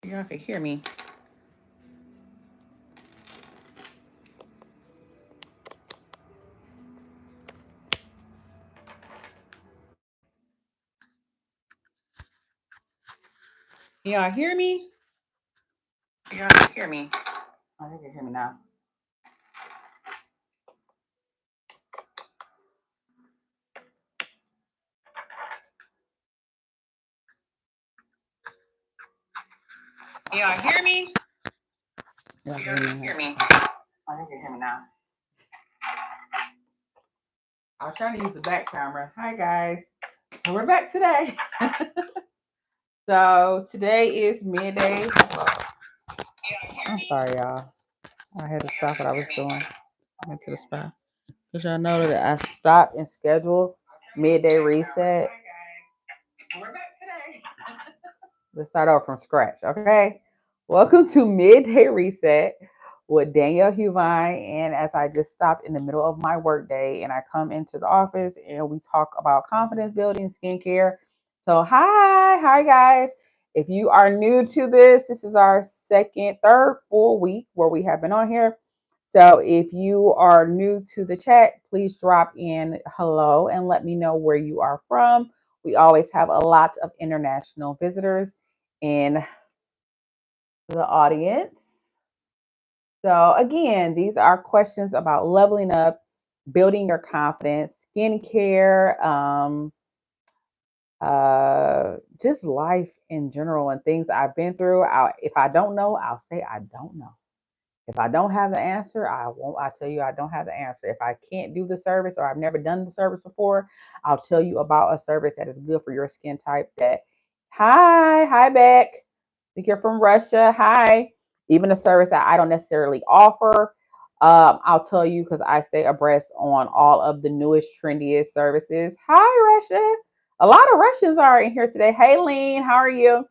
Y'all can hear me. Y'all hear me? Y'all can hear me. Oh, they can hear me now. Y'all hear me? Y'all can hear me. Oh, they can hear me now. I was trying to use the back camera. Hi guys. So we're back today. So today is midday. I'm sorry, y'all. I had to stop what I was doing. I went to the spa. Because y'all know that I stopped and scheduled midday reset. We're back today. Let's start over from scratch, okay? Welcome to Midday Reset with Danielle, HueVine. And as I just stopped in the middle of my workday and I come into the office and we talk about confidence building, skincare. So, hi guys. If you are new to this is our third full week where we have been on here. So if you are new to the chat, please drop in hello and let me know where you are from. We always have a lot of international visitors in the audience. So again, these are questions about leveling up, building your confidence, skincare, just life in general and things I've been through. If I don't know, I'll say I don't know. If I don't have the answer, I won't. I tell you I don't have the answer. If I can't do the service or I've never done the service before, I'll tell you about a service that is good for your skin type. Hi, Beck. I think you're from Russia. Hi. Even a service that I don't necessarily offer. I'll tell you because I stay abreast on all of the newest, trendiest services. Hi, Russia. A lot of Russians are in here today. Hey, Lean, how are you?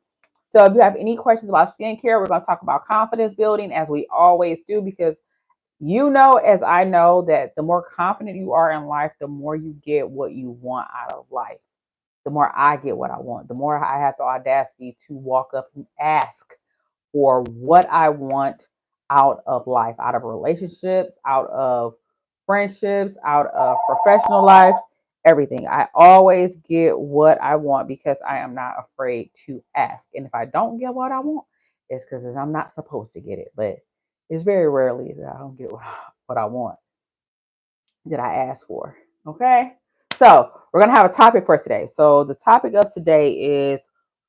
So if you have any questions about skincare, we're going to talk about confidence building as we always do, because you know, as I know, that the more confident you are in life, the more you get what you want out of life. The more I get what I want, the more I have the audacity to walk up and ask for what I want out of life, out of relationships, out of friendships, out of professional life, everything. I always get what I want because I am not afraid to ask. And if I don't get what I want, it's because I'm not supposed to get it. But it's very rarely that I don't get what I want that I ask for. Okay. So we're going to have a topic for today. So the topic of today is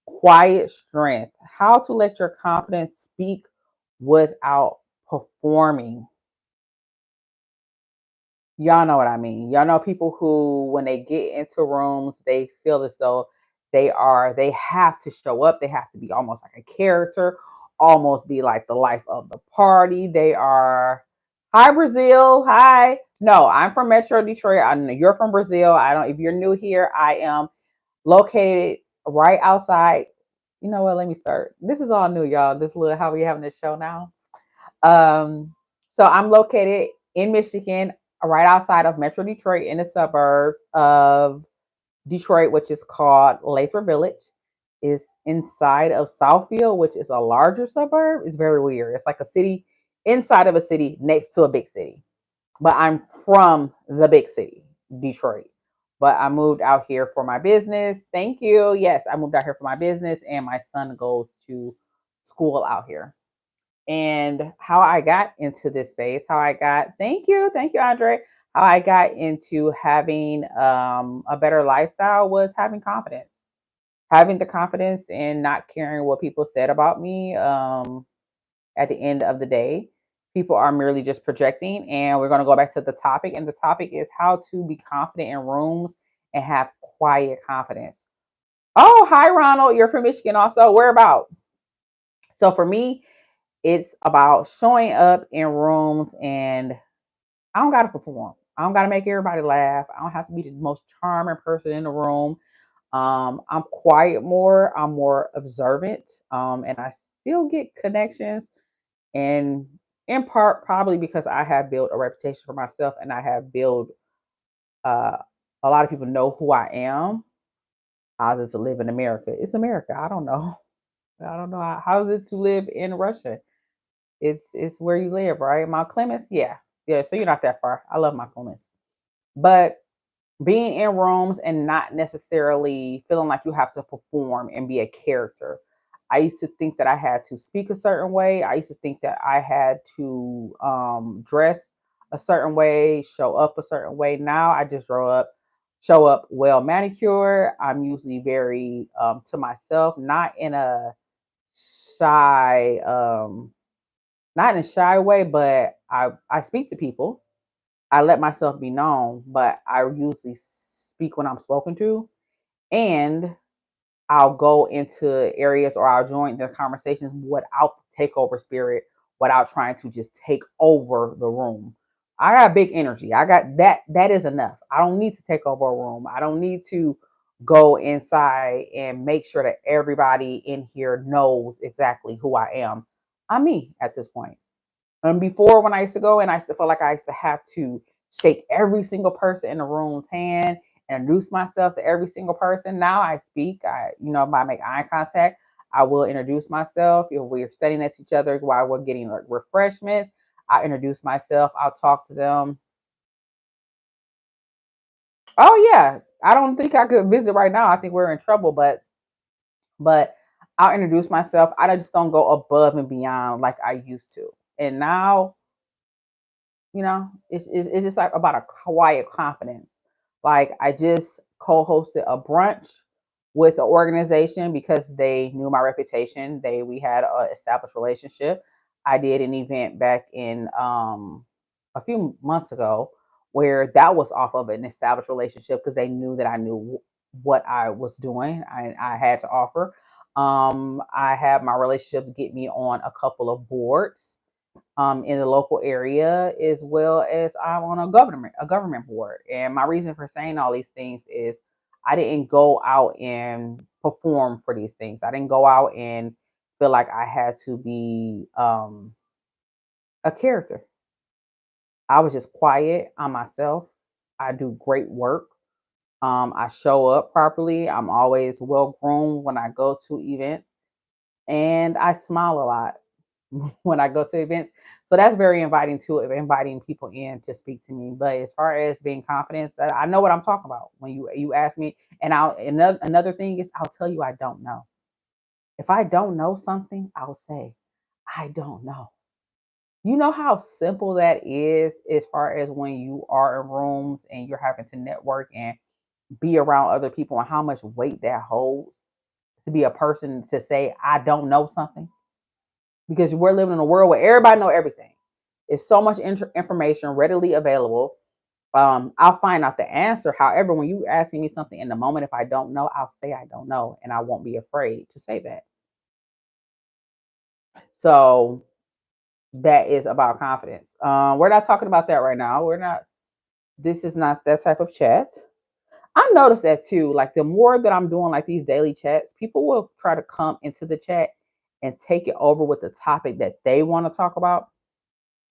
quiet strength, how to let your confidence speak without performing. Y'all know what I mean. Y'all know people who, when they get into rooms, they feel as though they have to show up. They have to be almost like a character, almost be like the life of the party. They are, hi, Brazil. Hi. No, I'm from Metro Detroit. I know you're from Brazil. I don't, if you're new here, I am located right outside. You know what? Let me start. This is all new, y'all. This little, how we having this show now. Um, so I'm located in Michigan, right outside of Metro Detroit, in the suburbs of Detroit, which is called Lathrop Village. Is inside of Southfield, which is a larger suburb. It's very weird. It's like a city inside of a city next to a big city. But I'm from the big city, Detroit. But I moved out here for my business. Thank you. Yes, I moved out here for my business, and my son goes to school out here. And how I got into this space, thank you, Andre. How I got into having a better lifestyle was having the confidence and not caring what people said about me. At the end of the day, people are merely just projecting. And we're going to go back to the topic. And the topic is how to be confident in rooms and have quiet confidence. Oh, hi, Ronald. You're from Michigan also. Where about? So for me, it's about showing up in rooms, and I don't got to perform. I don't got to make everybody laugh. I don't have to be the most charming person in the room. I'm quiet more. I'm more observant. And I still get connections, and in part probably because I have built a reputation for myself, and I have built uh, a lot of people know who I am. How's it to live in America? It's America. I don't know. I don't know how is it to live in Russia? It's where you live, right? Mount Clemens, yeah, yeah. So you're not that far. I love Mount Clemens, but being in rooms and not necessarily feeling like you have to perform and be a character. I used to think that I had to speak a certain way. I used to think that I had to dress a certain way, show up a certain way. Now I just show up well manicured. I'm usually very to myself, shy, not in a shy way, but I speak to people. I let myself be known, but I usually speak when I'm spoken to, and I'll go into areas or I'll join the conversations without the takeover spirit, without trying to just take over the room. I got big energy. I got that. That is enough. I don't need to take over a room. I don't need to go inside and make sure that everybody in here knows exactly who I am. I'm me at this point. And before, when I used to go and I used to feel like I used to have to shake every single person in the room's hand and introduce myself to every single person. Now I speak. If I make eye contact, I will introduce myself. If we're sitting next to each other while we're getting like refreshments, I introduce myself. I'll talk to them. Oh yeah, I don't think I could visit right now. I think we're in trouble, but I'll introduce myself. I just don't go above and beyond like I used to. And now it's just like about a quiet confidence. Like I just co-hosted a brunch with an organization because they knew my reputation. We had an established relationship. I did an event back in a few months ago where that was off of an established relationship because they knew that I knew what I was doing. I had to offer. I had my relationships get me on a couple of boards in the local area, as well as I'm on a government board. And my reason for saying all these things is I didn't go out and perform for these things. I didn't go out and feel like I had to be a character. I was just quiet on myself. I do great work. I show up properly. I'm always well groomed when I go to events, and I smile a lot when I go to events. So that's very inviting too, of inviting people in to speak to me. But as far as being confident, I know what I'm talking about when you ask me. And another thing is I'll tell you I don't know. If I don't know something, I'll say I don't know. You know how simple that is as far as when you are in rooms and you're having to network and be around other people, and how much weight that holds to be a person to say I don't know something, because we're living in a world where everybody know everything. It's so much information readily available. I'll find out the answer. However, when you asking me something in the moment, if I don't know, I'll say I don't know, and I won't be afraid to say that. So that is about confidence. We're not talking about that right now. We're not. This is not that type of chat. I noticed that too. Like the more that I'm doing like these daily chats, people will try to come into the chat and take it over with the topic that they want to talk about.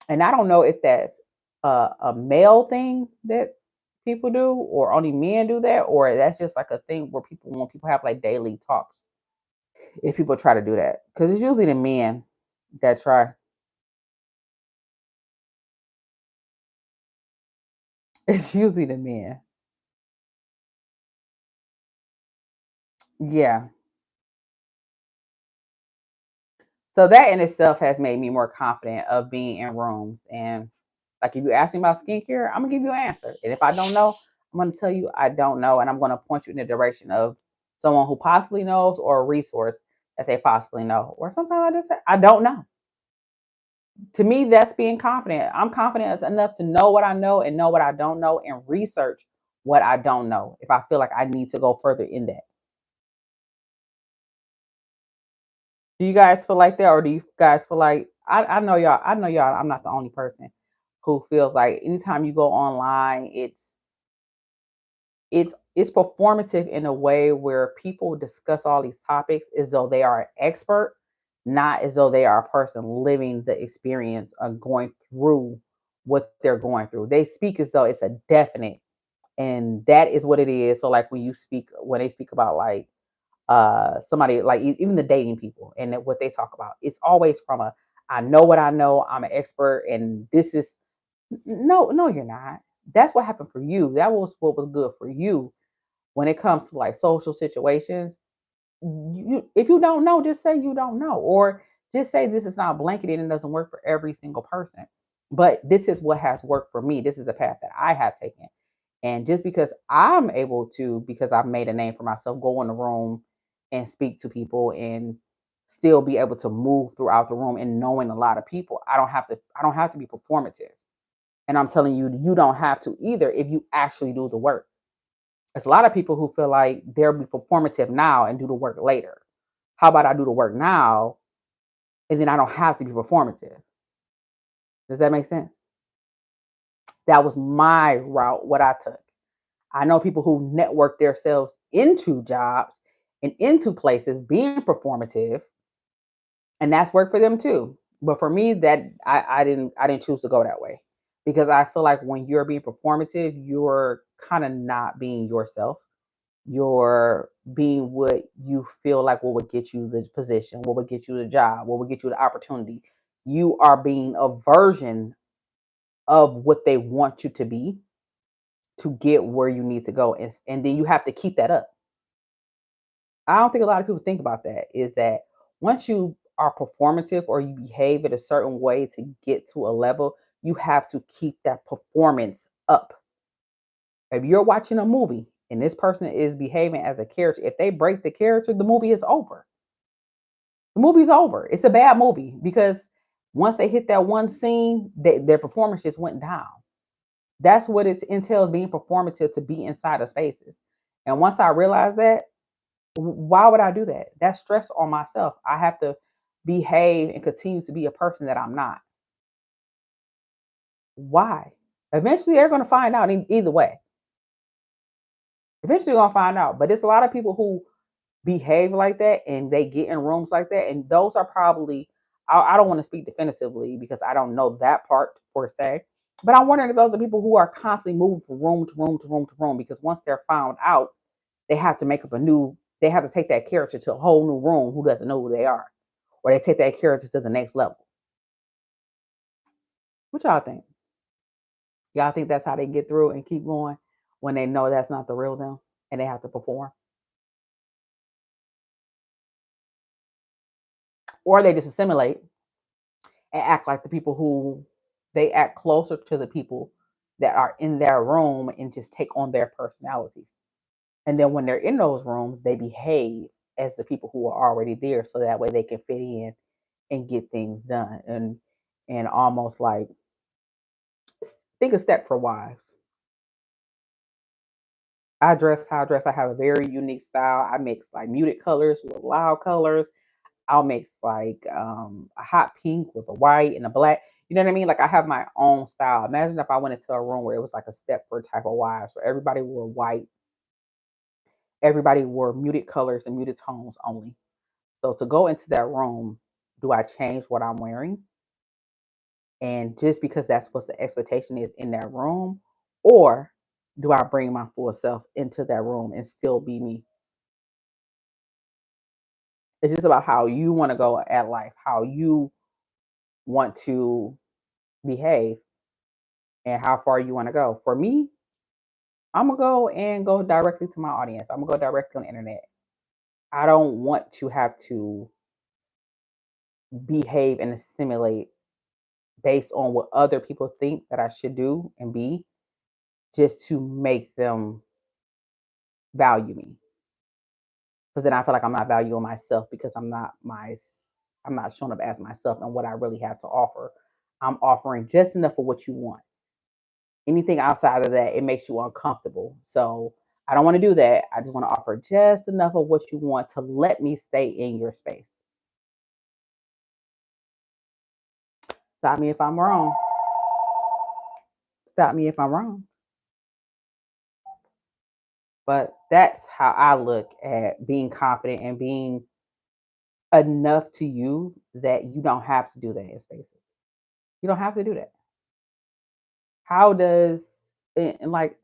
And I don't know if that's a male thing that people do, or only men do that, or that's just like a thing where when people have like daily talks, if people try to do that, because it's usually the men that try. It's usually the men. Yeah. So that in itself has made me more confident of being in rooms. And like if you ask me about skincare, I'm gonna give you an answer. And if I don't know, I'm gonna tell you I don't know, and I'm gonna point you in the direction of someone who possibly knows, or a resource that they possibly know. Or sometimes I just say I don't know. To me, that's being confident. I'm confident enough to know what I know and know what I don't know, and research what I don't know if I feel like I need to go further in that. Do you guys feel like that, or do you guys feel like I know y'all? I know y'all. I'm not the only person who feels like anytime you go online, it's performative in a way where people discuss all these topics as though they are an expert, not as though they are a person living the experience of going through what they're going through. They speak as though it's a definite, and that is what it is. So like when they speak about like somebody like even the dating people and what they talk about. It's always from a I know what I know. I'm an expert, and this is no, no, you're not. That's what happened for you. That was what was good for you when it comes to like social situations. If you don't know, just say you don't know, or just say this is not blanketed and doesn't work for every single person. But this is what has worked for me. This is the path that I have taken. And just because I'm able to, because I've made a name for myself, go in the room and speak to people and still be able to move throughout the room and knowing a lot of people, I don't have to be performative. And I'm telling you, you don't have to either if you actually do the work. There's a lot of people who feel like they'll be performative now and do the work later. How about I do the work now and then I don't have to be performative? Does that make sense? That was my route, what I took. I know people who network themselves into jobs and into places being performative, and that's worked for them too. But for me, that I didn't choose to go that way because I feel like when you're being performative, you're kind of not being yourself. You're being what you feel like what would get you the position, what would get you the job, what would get you the opportunity. You are being a version of what they want you to be to get where you need to go. And then you have to keep that up. I don't think a lot of people think about that is that once you are performative or you behave in a certain way to get to a level, you have to keep that performance up. If you're watching a movie and this person is behaving as a character, if they break the character, the movie is over. The movie's over. It's a bad movie because once they hit that one scene, their performance just went down. That's what it entails being performative to be inside of spaces. And once I realized that, why would I do that? That's stress on myself. I have to behave and continue to be a person that I'm not. Why? Eventually, they're going to find out either way. Eventually, they're going to find out. But there's a lot of people who behave like that and they get in rooms like that. And those are probably, I don't want to speak definitively because I don't know that part per se. But I'm wondering if those are people who are constantly moving from room to room to room to room because once they're found out, they have to make up they have to take that character to a whole new room who doesn't know who they are. Or they take that character to the next level. What y'all think? Y'all think that's how they get through and keep going when they know that's not the real them and they have to perform? Or they just assimilate and act like the people who they act closer to the people that are in their room and just take on their personalities. And then when they're in those rooms, they behave as the people who are already there so that way they can fit in and get things done. And almost like think a step for wives. I dress how I dress. I have a very unique style. I mix like muted colors with loud colors. I'll mix like a hot pink with a white and a black. You know what I mean? Like I have my own style. Imagine if I went into a room where it was like a Stepford type of wives, where everybody wore white, everybody wore muted colors and muted tones only. So to go into that room, do I change what I'm wearing? And just because that's what the expectation is in that room, or do I bring my full self into that room and still be me? It's just about how you want to go at life, how you want to behave, and how far you want to go. For me, I'm gonna go directly to my audience. I'm gonna go directly on the internet. I don't want to have to behave and assimilate based on what other people think that I should do and be, just to make them value me. Because then I feel like I'm not valuing myself because I'm not showing up as myself and what I really have to offer. I'm offering just enough of what you want. Anything outside of that, it makes you uncomfortable. So I don't want to do that. I just want to offer just enough of what you want to let me stay in your space. Stop me if I'm wrong. Stop me if I'm wrong. But that's how I look at being confident and being enough to you that you don't have to do that in spaces. You don't have to do that. How does and like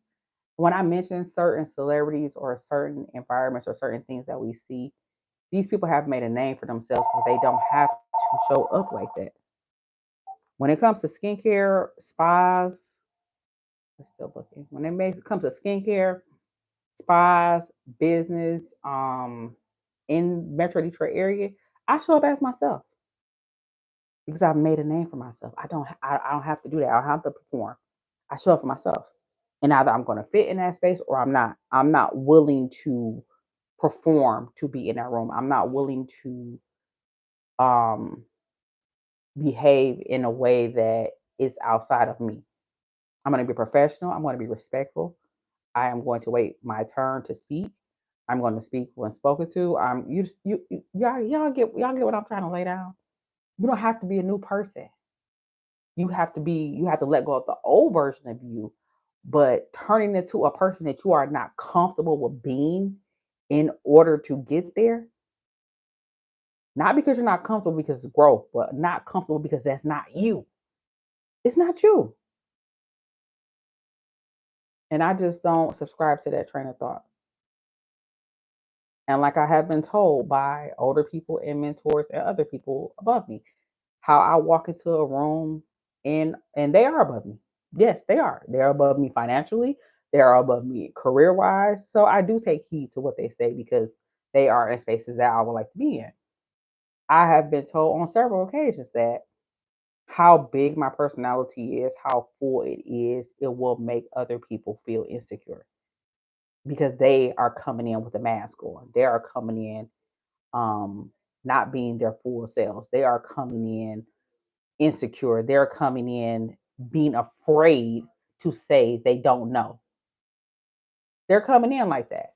When I mention certain celebrities or certain environments or certain things that we see, these people have made a name for themselves, but they don't have to show up like that. When it comes to skincare, spas, we're still booking. When it comes to skincare, spas, business, in Metro Detroit area, I show up as myself because I've made a name for myself. I don't have to do that. I don't have to perform. I show up for myself. And either I'm going to fit in that space or I'm not. I'm not willing to perform to be in that room. I'm not willing to um behave in a way that is outside of me. I'm going to be professional. I'm going to be respectful. I am going to wait my turn to speak. I'm going to speak when spoken to. Y'all get what I'm trying to lay down. You don't have to be a new person. You have to let go of the old version of you, but turning into a person that you are not comfortable with being in order to get there. Not because you're not comfortable because it's growth, but not comfortable because that's not you. It's not you. And I just don't subscribe to that train of thought. And like I have been told by older people and mentors and other people above me, how I walk into a room and they are above me. Yes, they are. They're above me financially. They are above me career wise. So I do take heed to what they say because they are in spaces that I would like to be in. I have been told on several occasions that how big my personality is, how full it is, it will make other people feel insecure because they are coming in with a mask on. They are coming in not being their full selves. They are coming in insecure. They're coming in being afraid to say they don't know. They're coming in like that.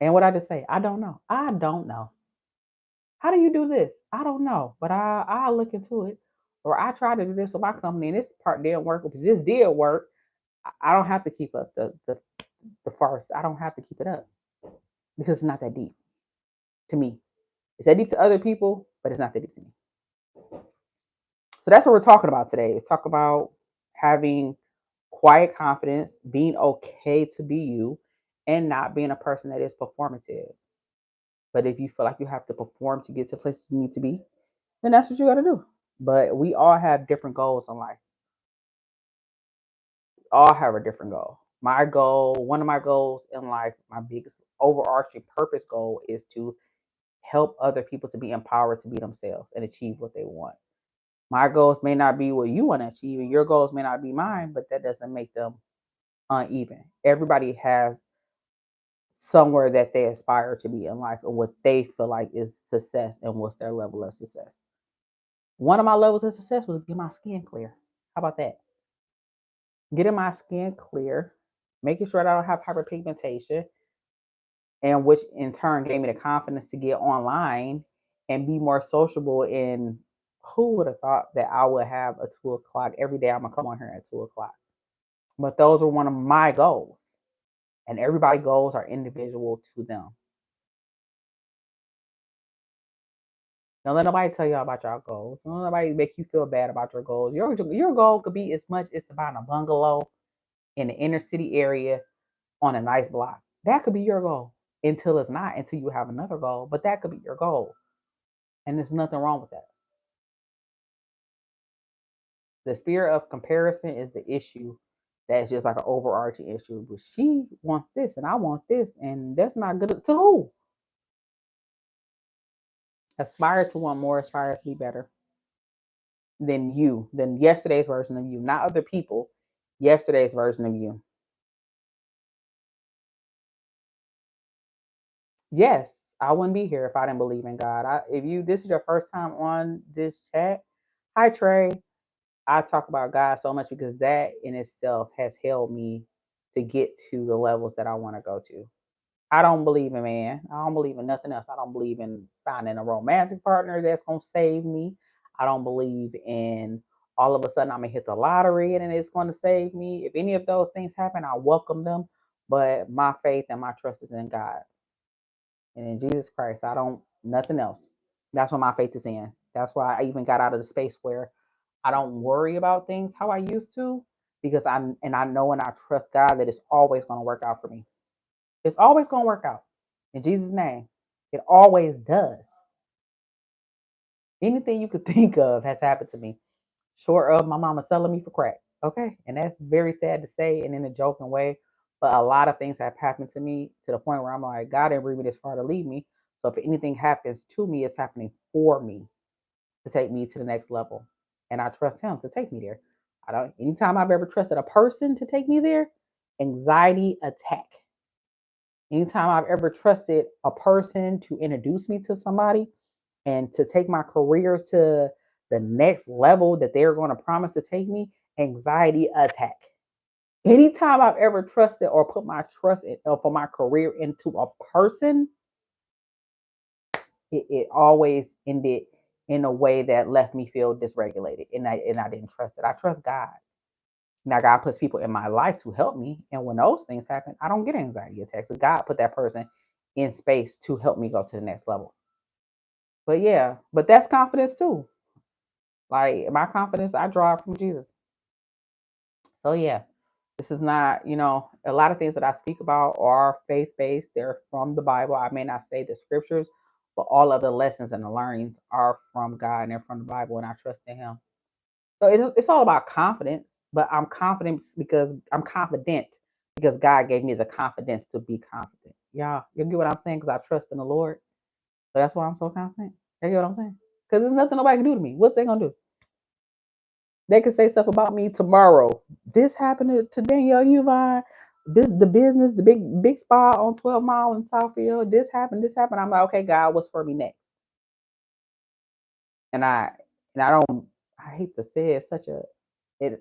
And what I just say, I don't know. I don't know. How do you do this? I don't know, but I'll look into it. Or I tried to do this with my company and this part didn't work. But this did work. I don't have to keep up the farce. I don't have to keep it up because it's not that deep to me. It's that deep to other people, but it's not that deep to me. So that's what we're talking about today. Let's talk about having quiet confidence, being okay to be you, and not being a person that is performative. But if you feel like you have to perform to get to the place you need to be, then that's what you got to do. But we all have different goals in life. All have a different goal. My goal, one of my goals in life, my biggest overarching purpose goal is to help other people to be empowered to be themselves and achieve what they want. My goals may not be what you want to achieve, and your goals may not be mine, but that doesn't make them uneven. Everybody has somewhere that they aspire to be in life and what they feel like is success and what's their level of success. One of my levels of success was get my skin clear. How about that? Getting my skin clear, making sure that I don't have hyperpigmentation, and which in turn gave me the confidence to get online and be more sociable. And who would have thought that I would have a 2 o'clock every day? I'm gonna come on here at 2 o'clock. But those were one of my goals. And everybody goals are individual to them. Don't let nobody tell you about your goals. Don't let nobody make you feel bad about your goals. Your goal could be as much as to buy a bungalow in the inner city area on a nice block. That could be your goal until it's not, until you have another goal. But that could be your goal. And there's nothing wrong with that. The spirit of comparison is the issue that's just like an overarching issue. But she wants this and I want this, and that's not good to who? Aspire to want more, aspire to be better than you, than yesterday's version of you, not other people, yesterday's version of you. Yes, I wouldn't be here if I didn't believe in God. If you this is your first time on this chat, hi Trey. I talk about God so much because that in itself has held me to get to the levels that I want to go to. I don't believe in man. I don't believe in nothing else. I don't believe in finding a romantic partner that's gonna save me. I don't believe in all of a sudden I'm gonna hit the lottery and it's gonna save me. If any of those things happen, I welcome them. But my faith and my trust is in God and in Jesus Christ. I don't nothing else. That's what my faith is in. That's why I even got out of the space where I don't worry about things how I used to because I know and I trust God that it's always going to work out for me. It's always going to work out. In Jesus' name. It always does. Anything you could think of has happened to me, short of my mama selling me for crack. Okay. And that's very sad to say and in a joking way. But a lot of things have happened to me to the point where I'm like, God didn't bring me this far to leave me. So if anything happens to me, it's happening for me to take me to the next level. And I trust him to take me there. I don't, anytime I've ever trusted a person to take me there, anxiety attack. Anytime I've ever trusted a person to introduce me to somebody and to take my career to the next level that they're going to promise to take me, anxiety attack. Anytime I've ever trusted or put my trust in, for my career into a person, it always ended in a way that left me feel dysregulated, and I didn't trust it. I trust God. Now God puts people in my life to help me, and when those things happen, I don't get anxiety attacks. So God put that person in space to help me go to the next level. But yeah, but that's confidence too. Like my confidence, I draw it from Jesus. So yeah, this is not, a lot of things that I speak about are faith based. They're from the Bible. I may not say the scriptures, but all of the lessons and the learnings are from God and they're from the Bible, and I trust in Him. So it's all about confidence, but I'm confident because God gave me the confidence to be confident. Y'all, you get what I'm saying? Because I trust in the Lord. So that's why I'm so confident. You get what I'm saying? Because there's nothing nobody can do to me. What they gonna do? They could say stuff about me tomorrow. This happened to Danielle HueVine. This the business, the big spa on 12 Mile in Southfield. This happened. This happened. I'm like, okay, God, what's for me next? And I don't. I hate to say it. Such a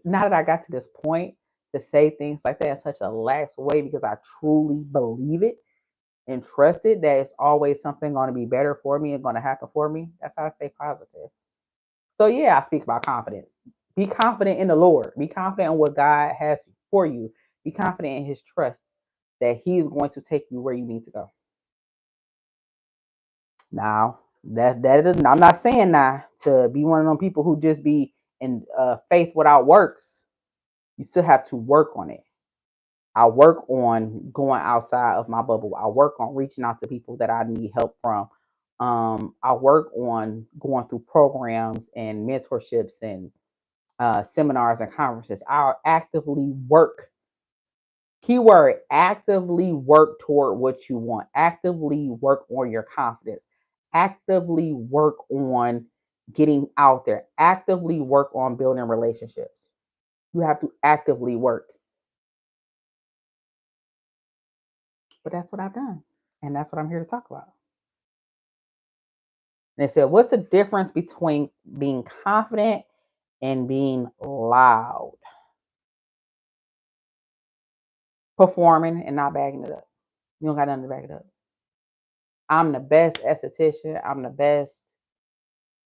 now that I got to this point to say things like that in such a lax way because I truly believe it and trust it that it's always something going to be better for me and going to happen for me. That's how I stay positive. So yeah, I speak about confidence. Be confident in the Lord. Be confident in what God has for you. Be confident in His trust that He's going to take you where you need to go. Now, that is, I'm not saying now to be one of them people who just be in faith without works. You still have to work on it. I work on going outside of my bubble. I work on reaching out to people that I need help from. I work on going through programs and mentorships and seminars and conferences. I actively work. Keyword, actively work toward what you want. Actively work on your confidence. Actively work on getting out there. Actively work on building relationships. You have to actively work. But that's what I've done. And that's what I'm here to talk about. And they said, what's the difference between being confident and being loud? Performing and not bagging it up. You don't got nothing to back it up. I'm the best esthetician. I'm the best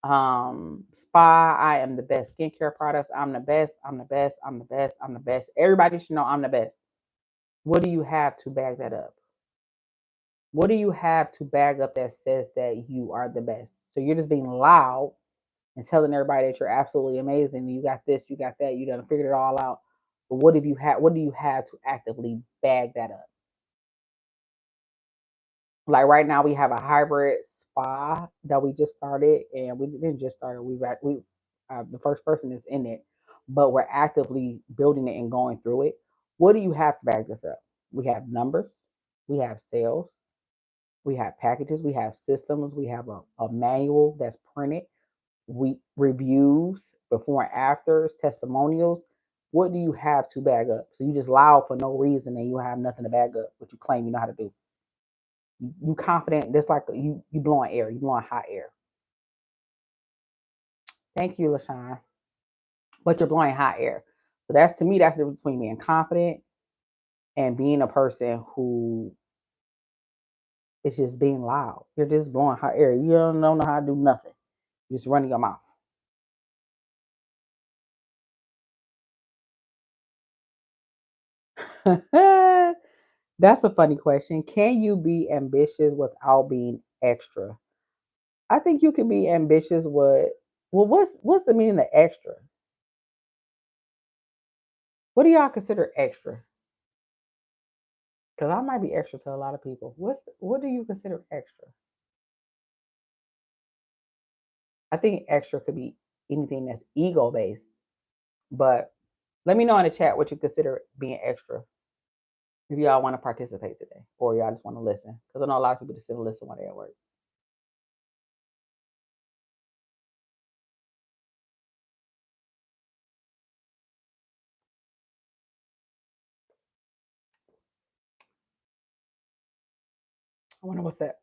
spa. I am the best skincare products. I'm the best. I'm the best. I'm the best. I'm the best. Everybody should know I'm the best. What do you have to bag that up? What do you have to bag up that says that you are the best? So you're just being loud and telling everybody that you're absolutely amazing. You got this, you got that, you done figured it all out. But what do you have to actively bag that up? Like right now we have a hybrid spa that we just started, and we didn't just start it. We the first person is in it, but we're actively building it and going through it. What do you have to back this up? We have numbers, we have sales, we have packages, we have systems, we have a manual that's printed, we reviews, before and afters, testimonials. What do you have to bag up? So you just loud for no reason and you have nothing to bag up, but you claim you know how to do. You confident, just like you blowing air, you blowing hot air. Thank you, LaShawn. But you're blowing hot air. So that's, to me, that's the difference between being confident and being a person who is just being loud. You're just blowing hot air. You don't know how to do nothing. You're just running your mouth. That's a funny question. Can you be ambitious without being extra? I think you can be ambitious with, well, what's the meaning of extra? What do y'all consider extra? Because I might be extra to a lot of people. What do you consider extra? I think extra could be anything that's ego based. But let me know in the chat what you consider being extra if y'all want to participate today or y'all just want to listen. Because I know a lot of people just sit and listen while they're at work. I wonder what's that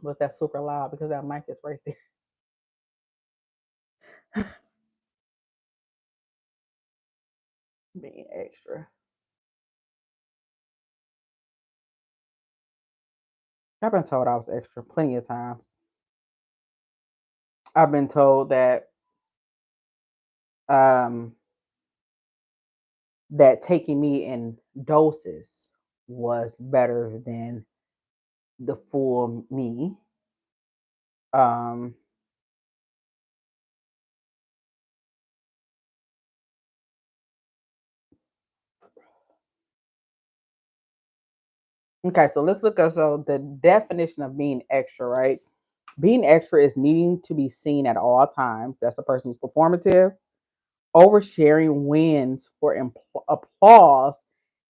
what's that super loud because that mic is right there. Being extra. I've been told I was extra plenty of times. I've been told um that taking me in doses was better than the full me. Um okay, so let's look at the definition of being extra, right? Being extra is needing to be seen at all times. That's a person who's performative, oversharing wins for applause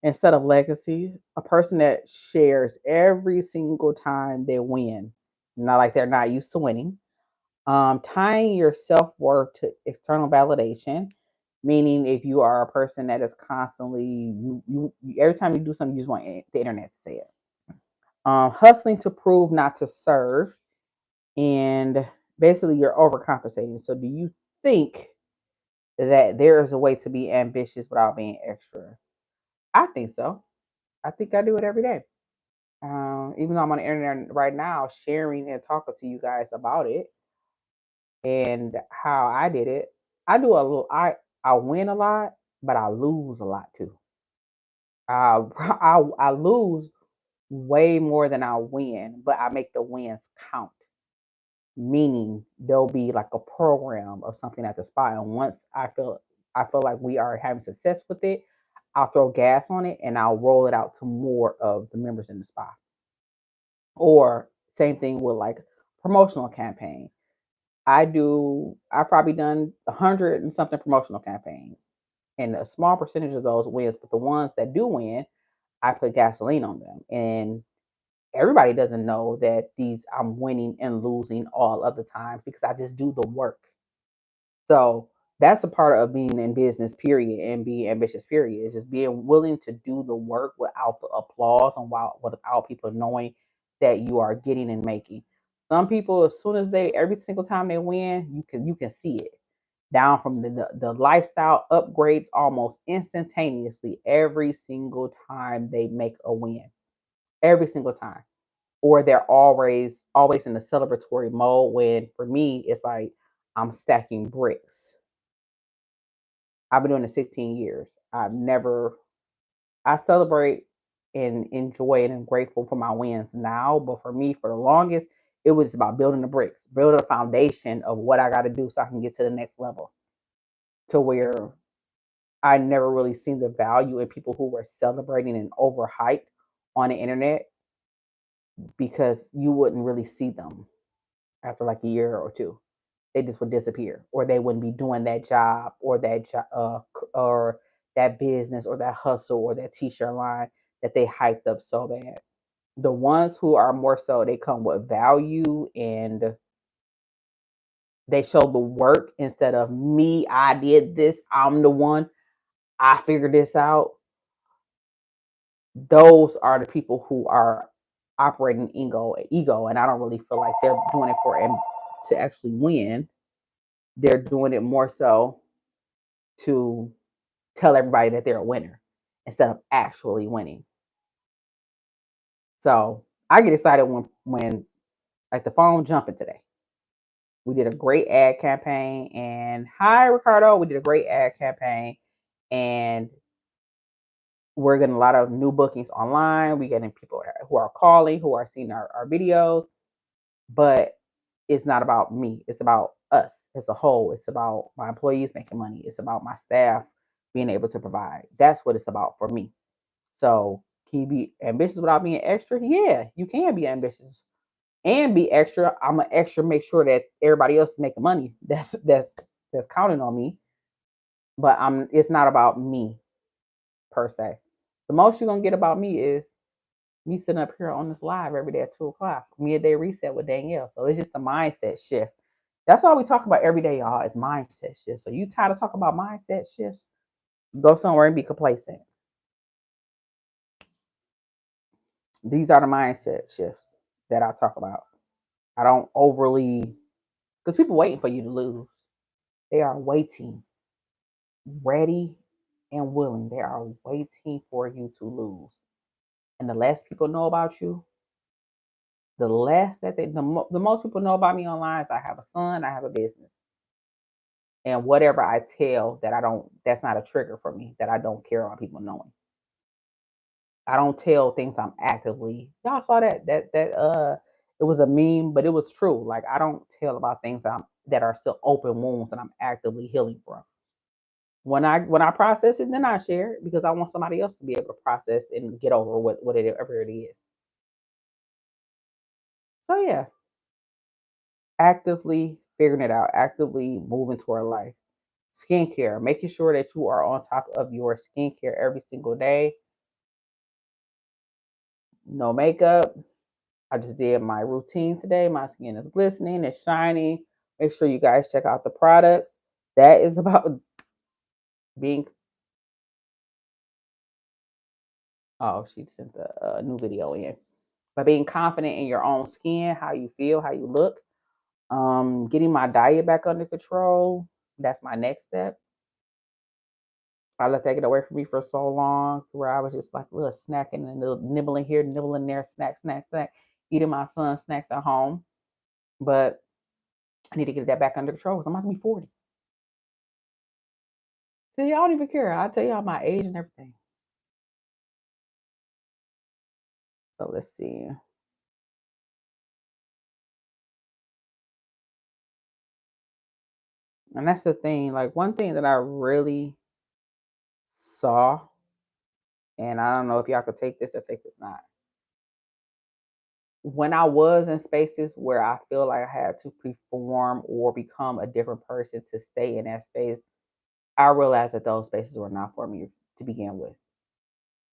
instead of legacy. A person that shares every single time they win, not like they're not used to winning. Tying your self worth to external validation, meaning if you are a person that is constantly every time you do something, you just want the internet to say it. Hustling to prove, not to serve, and basically you're overcompensating. So, do you think that there is a way to be ambitious without being extra? I think so. I think I do it every day. Even though I'm on the internet right now, sharing and talking to you guys about it and how I did it. I do a little. I win a lot, but I lose a lot too. I lose way more than I win, but I make the wins count. Meaning there'll be like a program or something at the spot, and once I feel like we are having success with it, I'll throw gas on it and I'll roll it out to more of the members in the spa. Or same thing with like promotional campaign. I've probably done 100 and something promotional campaigns, and a small percentage of those wins, but the ones that do win, I put gasoline on them. And everybody doesn't know that these I'm winning and losing all of the times because I just do the work. So that's a part of being in business, period, and being ambitious, period. Is just being willing to do the work without the applause and without people knowing that you are getting and making. Some people, as soon as every single time they win, you can see it down from the lifestyle upgrades almost instantaneously every single time they make a win, every single time, or they're always in the celebratory mode. When for me, it's like I'm stacking bricks. I've been doing it 16 years. I celebrate and enjoy it and grateful for my wins now. But for me, for the longest, it was about building the bricks, building a foundation of what I got to do so I can get to the next level. To where I never really seen the value in people who were celebrating and overhyped on the internet because you wouldn't really see them after like a year or two. They just would disappear, or they wouldn't be doing that job or or that business or that hustle or that t-shirt line that they hyped up so bad. The ones who are more so, they come with value and they show the work instead of me. I did this. I'm the one. I figured this out. Those are the people who are operating ego, and I don't really feel like they're doing it to actually win. They're doing it more so to tell everybody that they're a winner instead of actually winning. So I get excited when like the phone jumping today. We did a great ad campaign, and hi Ricardo, we did a great ad campaign, and we're getting a lot of new bookings online. We're getting people who are calling, who are seeing our videos, but it's not about me. It's about us as a whole. It's about my employees making money. It's about my staff being able to provide. That's what it's about for me. So, can you be ambitious without being extra? Yeah, you can be ambitious and be extra. I'm an extra. Make sure that everybody else is making money. That's counting on me. But I'm. It's not about me per se. The most you're gonna get about me is me sitting up here on this live every day at 2 o'clock. Midday reset with Danielle. So it's just a mindset shift. That's all we talk about every day, y'all. Is mindset shifts. So you tired of talking about mindset shifts? Go somewhere and be complacent. These are the mindset shifts that I talk about. I don't overly, because people waiting for you to lose. They are waiting, ready and willing. They are waiting for you to lose. And the less people know about you, the less that the most people know about me online is I have a son, I have a business. And whatever I tell that I don't, that's not a trigger for me, that I don't care about people knowing. I don't tell things I'm actively. Y'all saw that it was a meme, but it was true. Like I don't tell about things that are still open wounds that I'm actively healing from. When I process it, then I share it because I want somebody else to be able to process and get over whatever it is. So yeah, actively figuring it out, actively moving toward life. Skincare, making sure that you are on top of your skincare every single day. No makeup. I just did my routine today. My skin is glistening, it's shiny. Make sure you guys check out the products. That is about being. Oh, she sent the new video in. But being confident in your own skin, how you feel, how you look. Getting my diet back under control. That's my next step. I let that get away from me for so long to where I was just like a little snacking and a little nibbling here, nibbling there, snack, snack, snack, eating my son's snacks at home. But I need to get that back under control because I'm about to be 40. See, I don't even care. I'll tell y'all my age and everything. So let's see. And that's the thing. Like one thing that I really saw, and I don't know if y'all could take this or take this not. When I was in spaces where I feel like I had to perform or become a different person to stay in that space, I realized that those spaces were not for me to begin with.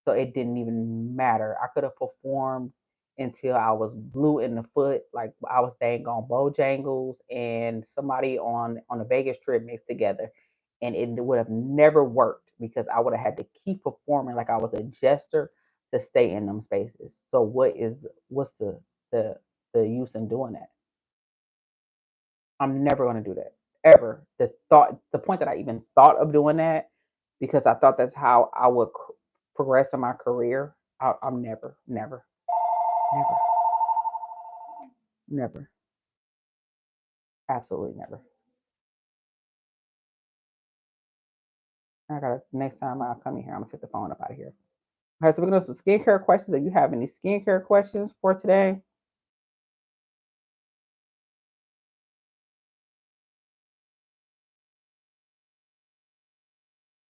So it didn't even matter. I could have performed until I was blue in the foot, like I was dang on Bojangles and somebody on a Vegas trip mixed together, and it would have never worked because I would have had to keep performing like I was a jester to stay in them spaces. So what's the the use in doing that? I'm never going to do that ever. The point that I even thought of doing that because I thought that's how I would progress in my career. I'm never, never, never, never, absolutely never. I gotta next time I come in here, I'm gonna take the phone up out of here. Okay, so we're gonna do some skincare questions. If you have any skincare questions for today,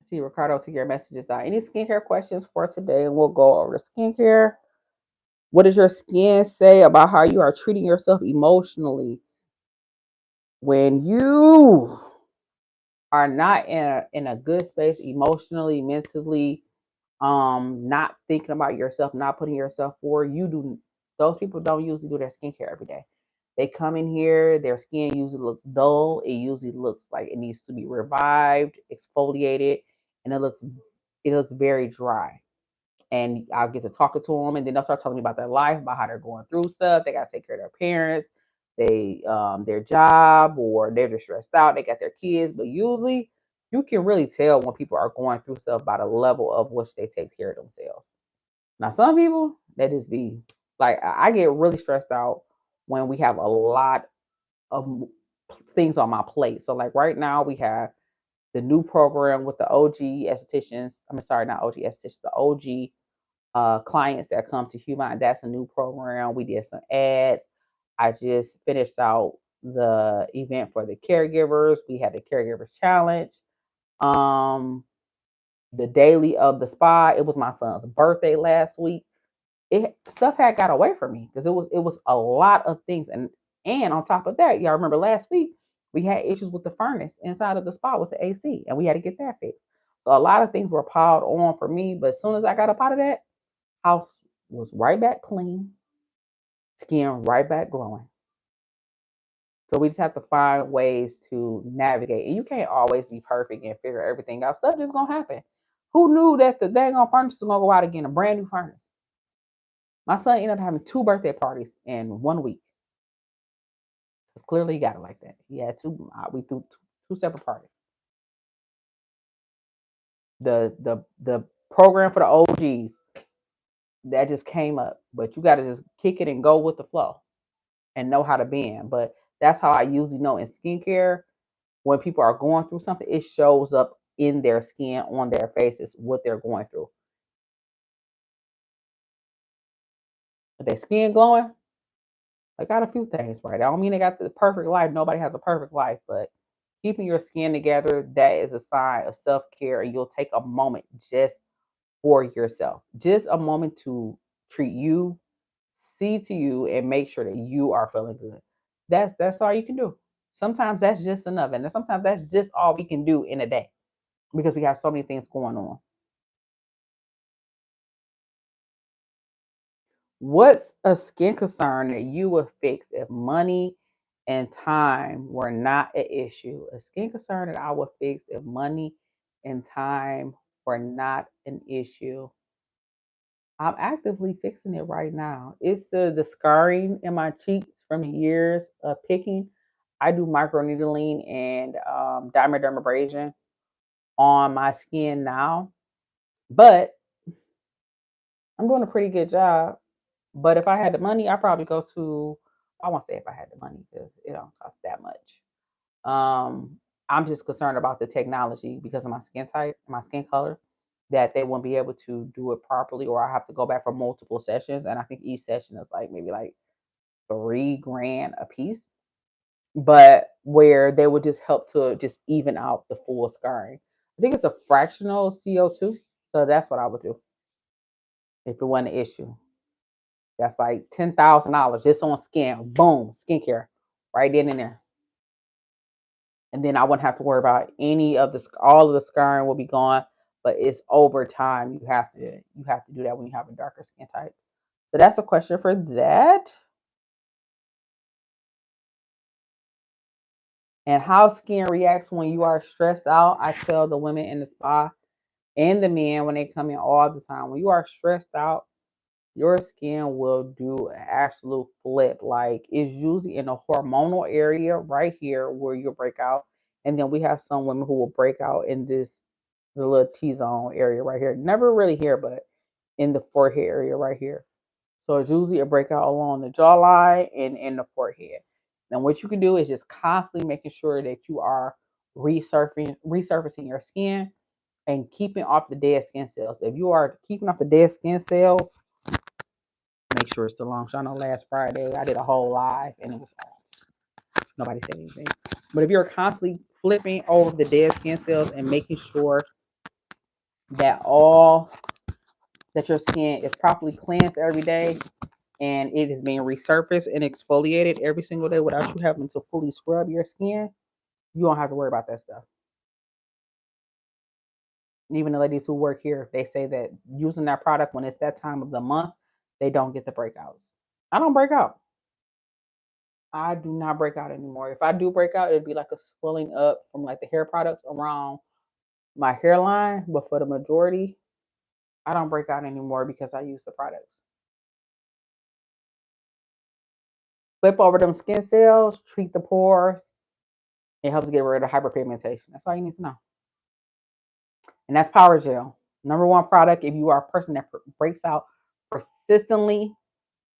see Ricardo to your messages out. Any skincare questions for today, and we'll go over the skincare. What does your skin say about how you are treating yourself emotionally when you are not in a good space emotionally, mentally, not thinking about yourself, not putting yourself forward? You do. Those people don't usually do their skincare every day. They come in here, their skin usually looks dull. It usually looks like it needs to be revived, exfoliated, and it looks very dry. And I'll get to talking to them, and then they'll start telling me about their life, about how they're going through stuff. They got to take care of their parents, their job, or they're just stressed out. They got their kids, but usually you can really tell when people are going through stuff by the level of which they take care of themselves. Now, some people that is the like I get really stressed out when we have a lot of things on my plate. So, like right now, we have the new program with the OG estheticians. I'm sorry, not OG estheticians, the OG clients that come to HueVine. That's a new program. We did some ads. I just finished out the event for the caregivers. We had the caregivers challenge. Um, the daily of the spa. It was my son's birthday last week. Stuff had got away from me because it was a lot of things. And on top of that, y'all remember last week we had issues with the furnace inside of the spa with the AC, and we had to get that fixed. So a lot of things were piled on for me. But as soon as I got up out of that, house was right back clean, skin right back glowing. So we just have to find ways to navigate. And you can't always be perfect and figure everything out. Stuff just gonna happen. Who knew that the dang on furnace was gonna go out again, a brand new furnace? My son ended up having 2 birthday parties in 1 week. Because clearly he got it like that. He had two, we threw two separate parties. The program for the OGs that just came up, but you got to just kick it and go with the flow and know how to bend. But that's how I usually know in skincare when people are going through something, it shows up in their skin, on their faces, what they're going through. If their skin glowing, I got a few things right. I don't mean they got the perfect life. Nobody has a perfect life, but keeping your skin together, that is a sign of self-care, and you'll take a moment just for yourself. Just a moment to treat you, see to you, and make sure that you are feeling good. That's all you can do. Sometimes that's just enough. And sometimes that's just all we can do in a day because we have so many things going on. What's a skin concern that you would fix if money and time were not an issue? A skin concern that I would fix if money and time were not an issue. I'm actively fixing it right now. It's the scarring in my cheeks from years of picking. I do microneedling and dermabrasion on my skin now, but I'm doing a pretty good job. But if I had the money, I'd probably go to, I won't say if I had the money because it don't cost that much. I'm just concerned about the technology because of my skin type, my skin color, that they won't be able to do it properly, or I have to go back for multiple sessions. And I think each session is like maybe like 3 grand a piece, but where they would just help to just even out the full scarring. I think it's a fractional CO2. So that's what I would do if it wasn't an issue. That's like $10,000 just on skin. Boom, skincare, right then and there. And then I wouldn't have to worry about any of the all of the scarring will be gone. But it's over time. You have to do that when you have a darker skin type. So that's a question for that. And how skin reacts when you are stressed out. I tell the women in the spa and the men when they come in all the time. When you are stressed out, your skin will do an absolute flip. Like it's usually in the hormonal area right here where you'll break out. And then we have some women who will break out in the little T-zone area right here. Never really here, but in the forehead area right here. So it's usually a breakout along the jawline and in the forehead. And what you can do is just constantly making sure that you are resurfacing your skin and keeping off the dead skin cells. If you are keeping off the dead skin cells, make sure it's still on. So I know last Friday I did a whole live and it was off. Nobody said anything. But if you're constantly flipping over the dead skin cells and making sure that all that your skin is properly cleansed every day and it is being resurfaced and exfoliated every single day without you having to fully scrub your skin, you don't have to worry about that stuff. Even the ladies who work here, they say that using that product when it's that time of the month, they don't get the breakouts. I don't break out. I do not break out anymore. If I do break out, it'd be like a swelling up from like the hair products around my hairline. But for the majority, I don't break out anymore because I use the products. Flip over them skin cells, treat the pores. It helps get rid of hyperpigmentation. That's all you need to know. And that's Power Gel. Number one product if you are a person that breaks out persistently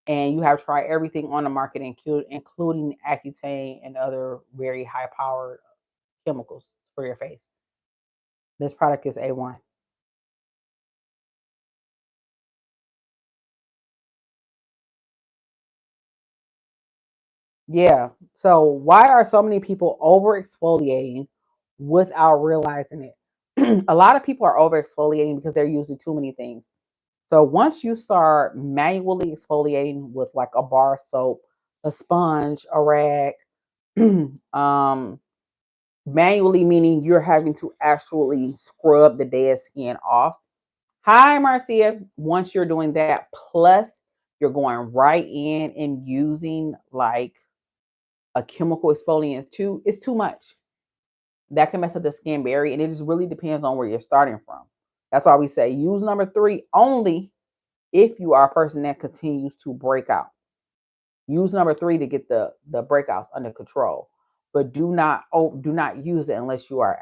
and you have tried everything on the market, including Accutane and other very high powered chemicals for your face. This product is A1. Yeah. So why are so many people over exfoliating without realizing it? A lot of people are over exfoliating because they're using too many things. So once you start manually exfoliating with like a bar soap, a sponge, a rag, um, manually meaning you're having to actually scrub the dead skin off. Hi, Marcia. Once you're doing that, plus you're going right in and using like a chemical exfoliant too, it's too much. That can mess up the skin barrier, and it just really depends on where you're starting from. That's why we say use number 3 only if you are a person that continues to break out. Use number 3 to get the breakouts under control, but do not use it unless you are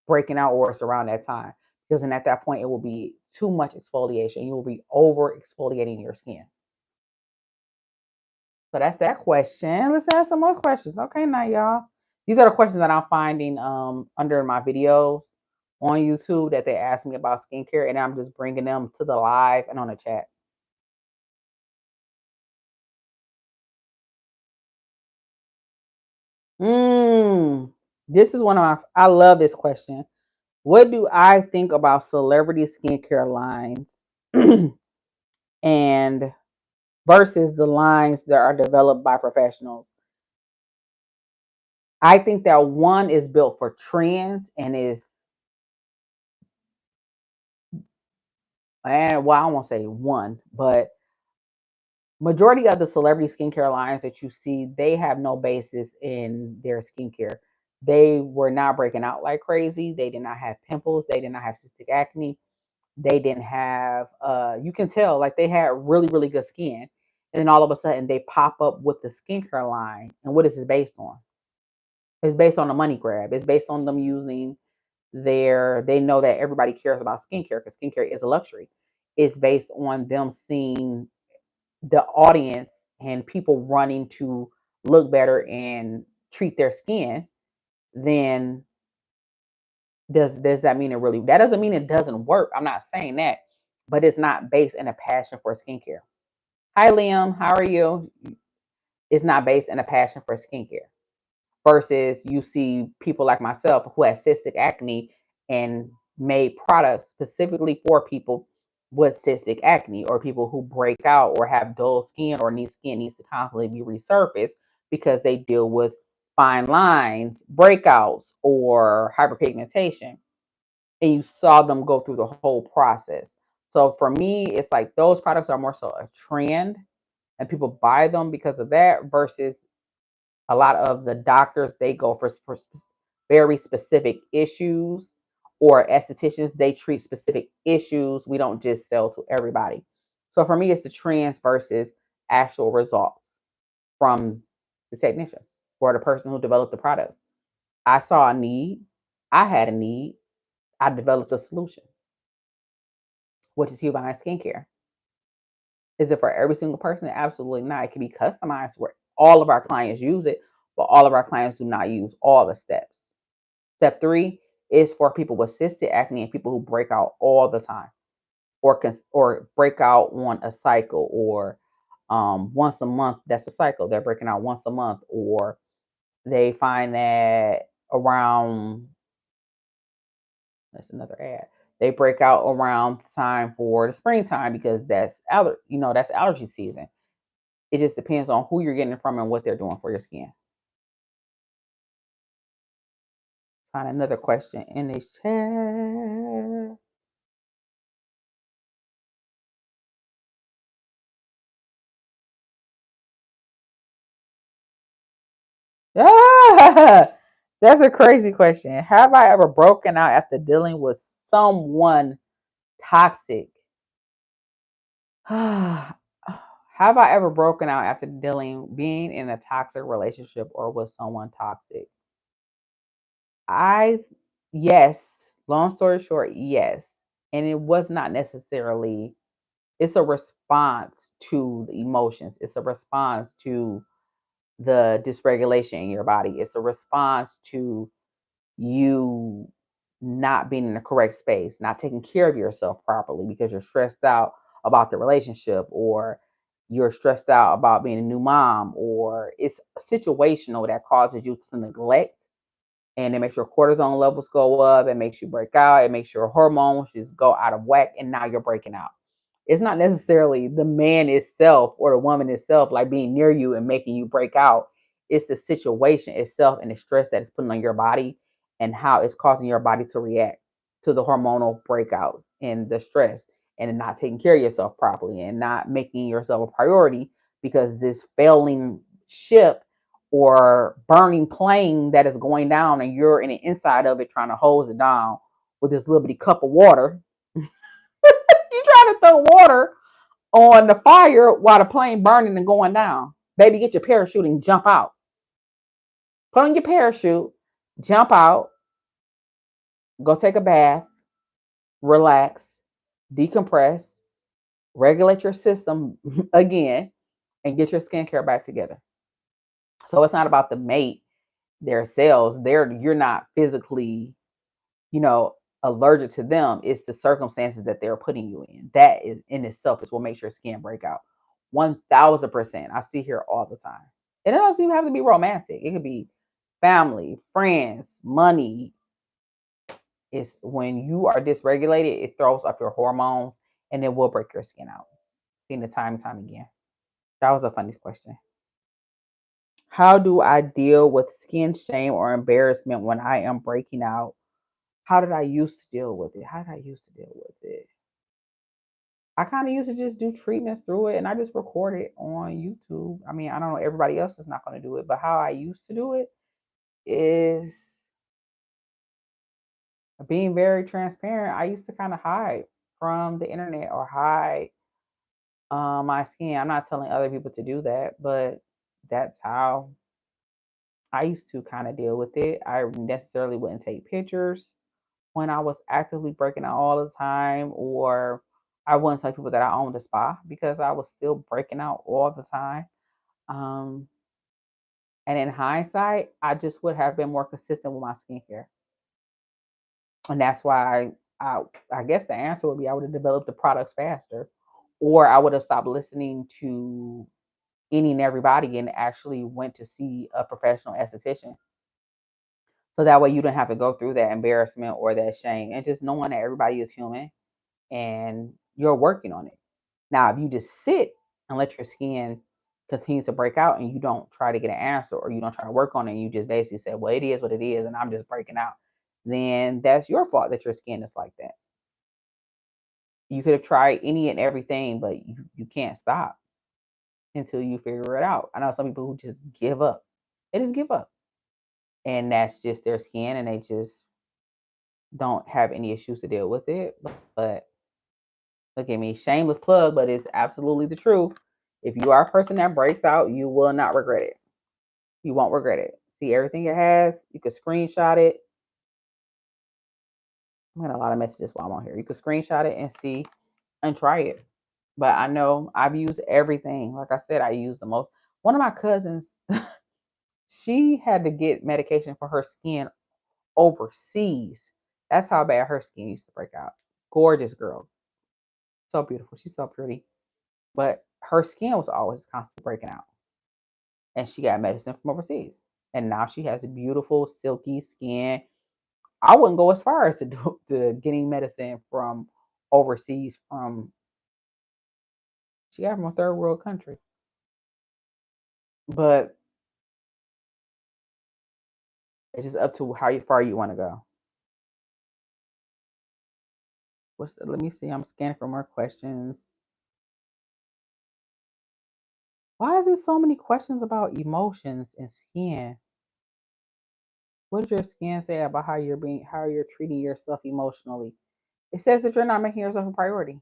breaking out or it's around that time, because then at that point it will be too much exfoliation. You will be over exfoliating your skin. So that's that question. Let's ask some more questions. Okay, now y'all. These are the questions that I'm finding under my videos on YouTube that they ask me about skincare, and I'm just bringing them to the live and on the chat. Mm, this is one of my. I love this question. What do I think about celebrity skincare lines and versus the lines that are developed by professionals? I think that one is built for trends and well, I won't say one, but majority of the celebrity skincare lines that you see, they have no basis in their skincare. They were not breaking out like crazy. They did not have pimples. They did not have cystic acne. They didn't have you can tell like they had really, really good skin. And then all of a sudden they pop up with the skincare line. And what is this based on? It's based on a money grab. It's based on them using they know that everybody cares about skincare because skincare is a luxury. It's based on them seeing the audience and people running to look better and treat their skin. Then does that mean it really, that doesn't mean it doesn't work. I'm not saying that, but it's not based in a passion for skincare. Hi Liam, how are you? It's not based in a passion for skincare. Versus you see people like myself who has cystic acne and made products specifically for people with cystic acne or people who break out or have dull skin or skin needs to constantly be resurfaced because they deal with fine lines, breakouts, or hyperpigmentation. And you saw them go through the whole process. So for me, it's like those products are more so a trend and people buy them because of that versus a lot of the doctors, they go for very specific issues, or estheticians, they treat specific issues. We don't just sell to everybody. So for me, it's the trends versus actual results from the technicians or the person who developed the products. I saw a need, I had a need, I developed a solution, which is HueVine skincare. Is it for every single person? Absolutely not. It can be customized where all of our clients use it, but all of our clients do not use all the steps. Step 3 is for people with cystic acne and people who break out all the time, or break out on a cycle, or once a month. That's a cycle. They're breaking out once a month, or they find that around, that's another ad. They break out around time for the springtime because that's allergy season. It just depends on who you're getting it from and what they're doing for your skin. Find another question in the chat. Ah, that's a crazy question. Have I ever broken out after dealing with someone toxic? Have I ever broken out after being in a toxic relationship or with someone toxic? I, yes. Long story short, yes. And it was not necessarily, it's a response to the emotions. It's a response to the dysregulation in your body. It's a response to you not being in the correct space, not taking care of yourself properly because you're stressed out about the relationship, or you're stressed out about being a new mom, or it's situational that causes you to neglect and it makes your cortisone levels go up. It makes you break out. It makes your hormones just go out of whack, and now you're breaking out. It's not necessarily the man itself or the woman itself like being near you and making you break out. It's the situation itself and the stress that it's putting on your body and how it's causing your body to react to the hormonal breakouts and the stress and not taking care of yourself properly and not making yourself a priority because this failing ship or burning plane that is going down and you're in the inside of it trying to hose it down with this little bitty cup of water. You trying to throw water on the fire while the plane burning and going down. Baby, get your parachute and jump out. Put on your parachute, jump out, go take a bath, relax, decompress, regulate your system again, and get your skincare back together. So it's not about the mate, their cells. You're not physically, you know, allergic to them. It's the circumstances that they're putting you in. That is in itself is what makes your skin break out. 1000%. I see here all the time. And it doesn't even have to be romantic. It could be family, friends, money. It's when you are dysregulated, it throws up your hormones and it will break your skin out. Seen it time and time again. That was a funny question. How do I deal with skin shame or embarrassment when I am breaking out? How did I used to deal with it? How did I used to deal with it? I kind of used to just do treatments through it and I just record it on YouTube. I mean, I don't know, everybody else is not going to do it, but how I used to do it is being very transparent. I used to kind of hide from the internet or hide my skin. I'm not telling other people to do that, but that's how I used to kind of deal with it. I necessarily wouldn't take pictures when I was actively breaking out all the time, or I wouldn't tell people that I owned a spa because I was still breaking out all the time. Um, and in hindsight, I just would have been more consistent with my skincare. And that's why I guess the answer would be I would have developed the products faster, or I would have stopped listening to any and everybody and actually went to see a professional esthetician. So that way you don't have to go through that embarrassment or that shame and just knowing that everybody is human and you're working on it. Now, if you just sit and let your skin continue to break out and you don't try to get an answer or you don't try to work on it, and you just basically say, well, it is what it is, and I'm just breaking out, then that's your fault that your skin is like that. You could have tried any and everything, but you can't stop until you figure it out. I know some people who just give up. They just give up. And that's just their skin and they just don't have any issues to deal with it. But look at me, shameless plug, but it's absolutely the truth. If you are a person that breaks out, you will not regret it. You won't regret it. See everything it has. You can screenshot it. I'm getting a lot of messages while I'm on here. You can screenshot it and see and try it. But I know I've used everything. Like I said, I use the most. One of my cousins, she had to get medication for her skin overseas. That's how bad her skin used to break out. Gorgeous girl. So beautiful. She's so pretty. But her skin was always constantly breaking out. And she got medicine from overseas. And now she has a beautiful, silky skin. I wouldn't go as far as to getting medicine from overseas from she got from a third world country. But it's just up to how far you want to go. Let me see. I'm scanning for more questions. Why is there so many questions about emotions and skin? What does your skin say about how you're treating yourself emotionally? It says that you're not making yourself a priority.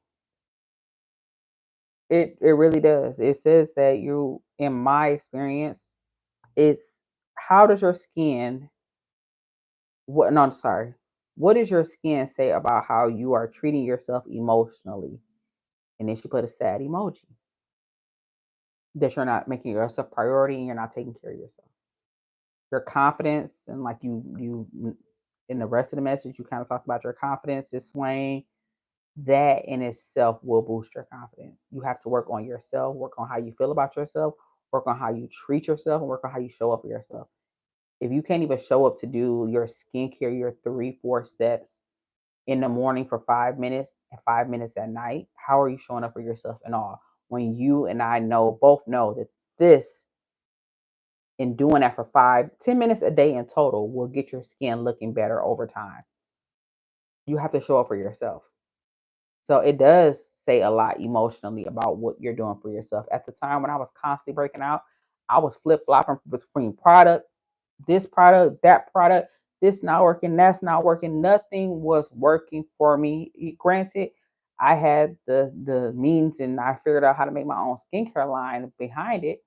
It really does. It says that in my experience, it's how does your skin what no, I'm sorry. What does your skin say about how you are treating yourself emotionally? And then she put a sad emoji that you're not making yourself a priority and you're not taking care of yourself. Your confidence and like in the rest of the message, you kind of talked about your confidence is swaying. That in itself will boost your confidence. You have to work on yourself, work on how you feel about yourself, work on how you treat yourself, and work on how you show up for yourself. If you can't even show up to do your skincare, your 3, 4 steps in the morning for 5 minutes and 5 minutes at night, how are you showing up for yourself and all? When you and I both know that this and doing that for 5, 10 minutes a day in total will get your skin looking better over time. You have to show up for yourself. So it does say a lot emotionally about what you're doing for yourself. At the time when I was constantly breaking out, I was flip flopping between product, that product, this not working, that's not working. Nothing was working for me. Granted, I had the means and I figured out how to make my own skincare line behind it,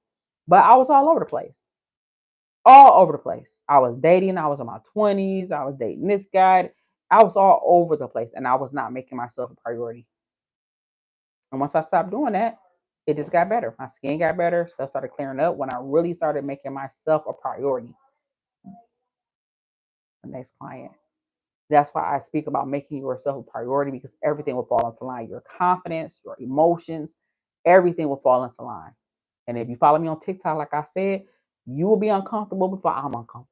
but I was all over the place. All over the place. I was dating, I was in my 20s, I was dating this guy. I was all over the place and I was not making myself a priority. And once I stopped doing that, it just got better. My skin got better, stuff started clearing up when I really started making myself a priority. The next client. That's why I speak about making yourself a priority because everything will fall into line. Your confidence, your emotions, everything will fall into line. And if you follow me on TikTok, like I said, you will be uncomfortable before I'm uncomfortable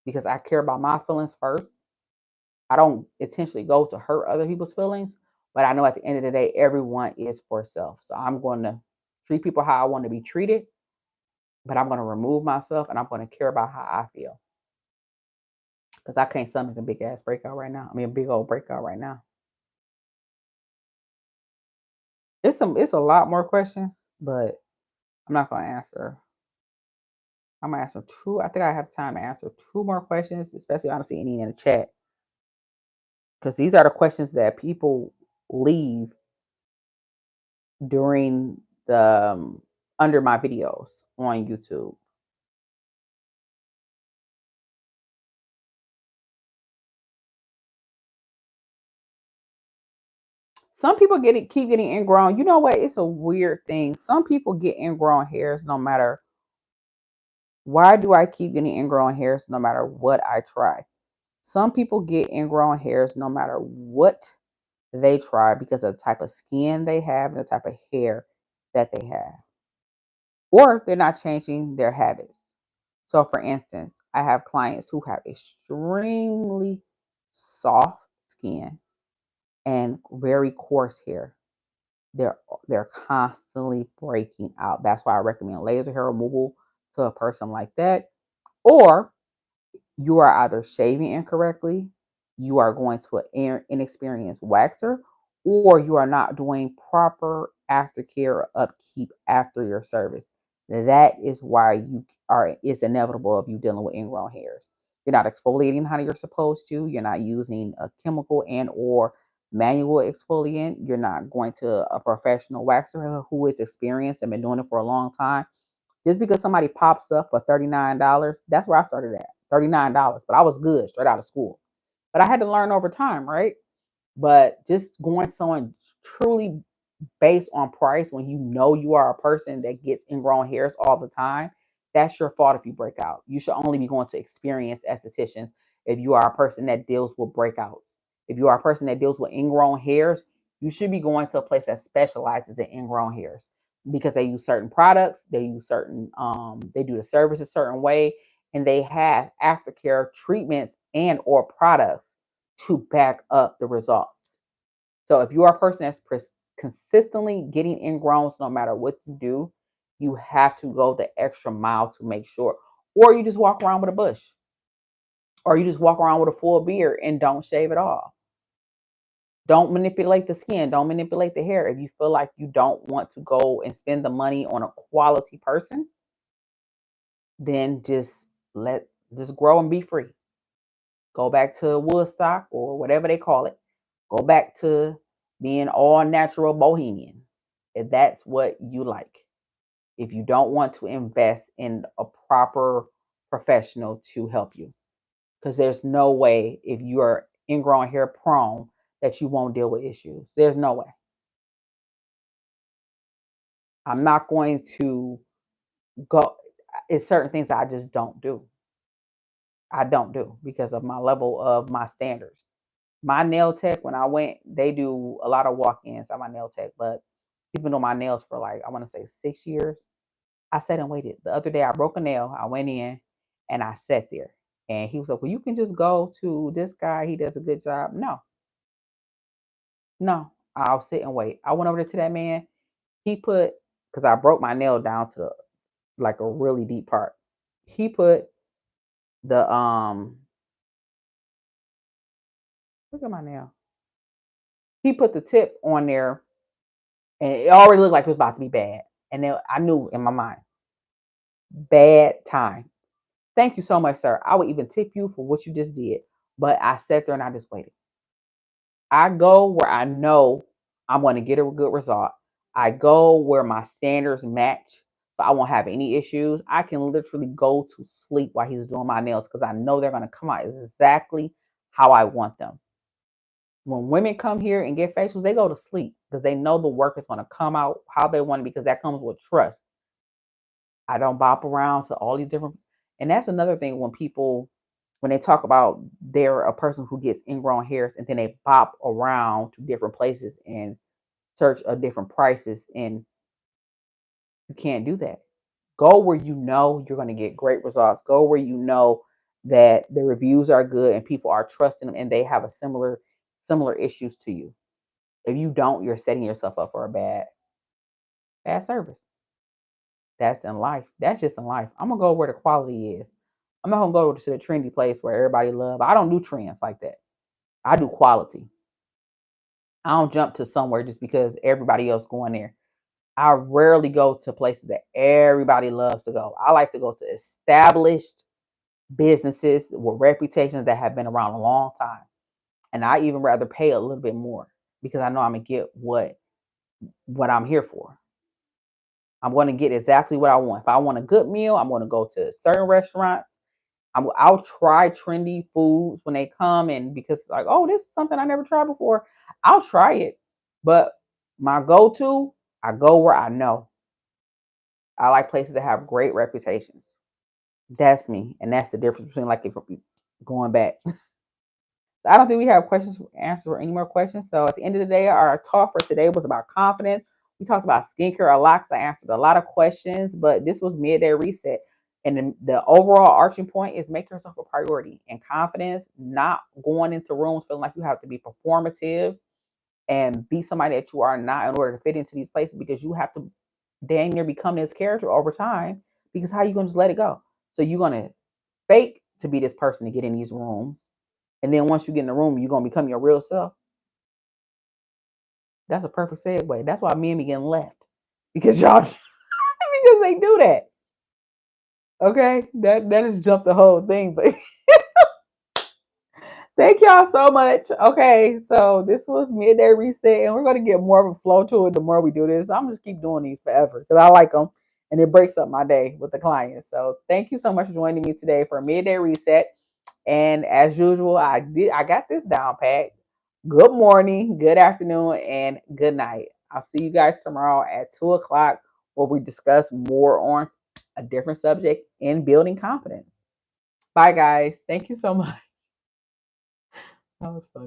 because I care about my feelings first. I don't intentionally go to hurt other people's feelings, but I know at the end of the day, everyone is for self. So I'm going to treat people how I want to be treated, but I'm going to remove myself and I'm going to care about how I feel because I can't stomach a big ass breakout right now. I mean, a big old breakout right now. It's a lot more questions, but I'm not going to answer. I'm gonna answer two. I think I have time to answer two more questions, especially I don't see any in the chat because these are the questions that people leave during the under my videos on YouTube. Some people keep getting ingrown. You know what? It's a weird thing. Some people get ingrown hairs no matter why do I keep getting ingrown hairs no matter what I try. Some people get ingrown hairs no matter what they try because of the type of skin they have and the type of hair that they have. Or they're not changing their habits. So, for instance, I have clients who have extremely soft skin and very coarse hair. They're they're constantly breaking out. That's why I recommend laser hair removal to a person like that. Or you are either shaving incorrectly, you are going to an inexperienced waxer, or you are not doing proper aftercare or upkeep after your service. That is why it's inevitable of you dealing with ingrown hairs. You're not exfoliating how you're supposed to. You're not using a chemical and or manual exfoliant. You're not going to a professional waxer who is experienced and been doing it for a long time. Just because somebody pops up for $39, that's where I started at. $39. But I was good straight out of school. But I had to learn over time, right? But just going someone truly based on price when you know you are a person that gets ingrown hairs all the time, that's your fault if you break out. You should only be going to experienced estheticians if you are a person that deals with breakouts. If you are a person that deals with ingrown hairs, you should be going to a place that specializes in ingrown hairs because they use certain products, they use certain they do the service a certain way, and they have aftercare treatments and or products to back up the results. So if you are a person that's consistently getting ingrowns no matter what you do, you have to go the extra mile to make sure. Or you just walk around with a bush. Or you just walk around with a full beard and don't shave at all. Don't manipulate the skin. Don't manipulate the hair. If you feel like you don't want to go and spend the money on a quality person, then just grow and be free. Go back to Woodstock or whatever they call it. Go back to being all natural bohemian if that's what you like. If you don't want to invest in a proper professional to help you, because there's no way if you are ingrown hair prone that you won't deal with issues. There's no way. I'm not going to go. It's certain things I just don't do. I don't do because of my level of my standards. My nail tech, when I went, they do a lot of walk-ins at my nail tech, but he's been doing my nails for like, I want to say 6 years. I sat and waited. The other day I broke a nail. I went in And I sat there and he was like, well, you can just go to this guy. He does a good job. No, no, I'll sit and wait. I went over there to that man. He put, because I broke my nail down to like a really deep part. He put the, look at my nail. He put the tip on there and it already looked like it was about to be bad. And then I knew in my mind, bad time. Thank you so much, sir. I would even tip you for what you just did. But I sat there and I just waited. I go where I know I'm going to get a good result. I go where my standards match, so I won't have any issues. I can literally go to sleep while he's doing my nails because I know they're going to come out exactly how I want them. When women come here and get facials, they go to sleep because they know the work is going to come out how they want it, because that comes with trust. I don't bop around to all these different, and that's another thing when people, when they talk about they're a person who gets ingrown hairs and then they bop around to different places and search of different prices, and you can't do that. Go where you know you're going to get great results. Go where you know that the reviews are good and people are trusting them and they have a similar issues to you. If you don't, you're setting yourself up for a bad service. That's in life. That's just in life. I'm gonna go where the quality is. I'm not gonna go to the trendy place where everybody love. I don't do trends like that. I do quality. I don't jump to somewhere just because everybody else going there. I rarely go to places that everybody loves to go. I like to go to established businesses with reputations that have been around a long time. And I even rather pay a little bit more because I know I'm gonna get what I'm here for. I'm going to get exactly what I want. If I want a good meal, I'm going to go to certain restaurants. I'll try trendy foods when they come, and because like, oh, this is something I never tried before, I'll try it. But my go-to, I go where I know. I like places that have great reputations. That's me, and that's the difference between like if going back. I don't think we have questions answer or any more questions. So at the end of the day, our talk for today was about confidence. We talked about skincare a lot because I answered a lot of questions, but this was midday reset. And the overall arching point is make yourself a priority and confidence, not going into rooms feeling like you have to be performative and be somebody that you are not in order to fit into these places, because you have to dang near become this character over time, because how you going to just let it go? So you're going to fake to be this person to get in these rooms. And then once you get in the room, you're going to become your real self. That's a perfect segue. That's why men be getting left. Because y'all, because they do that. Okay? That has jumped the whole thing. But thank y'all so much. Okay, so this was midday reset, and we're going to get more of a flow to it the more we do this. I'm just keep doing these forever because I like them, and it breaks up my day with the clients. So thank you so much for joining me today for midday reset. And as usual, I got this down pat. Good morning, good afternoon, and good night. I'll see you guys tomorrow at 2 o'clock, where we discuss more on a different subject in building confidence. Bye, guys. Thank you so much. That was funny.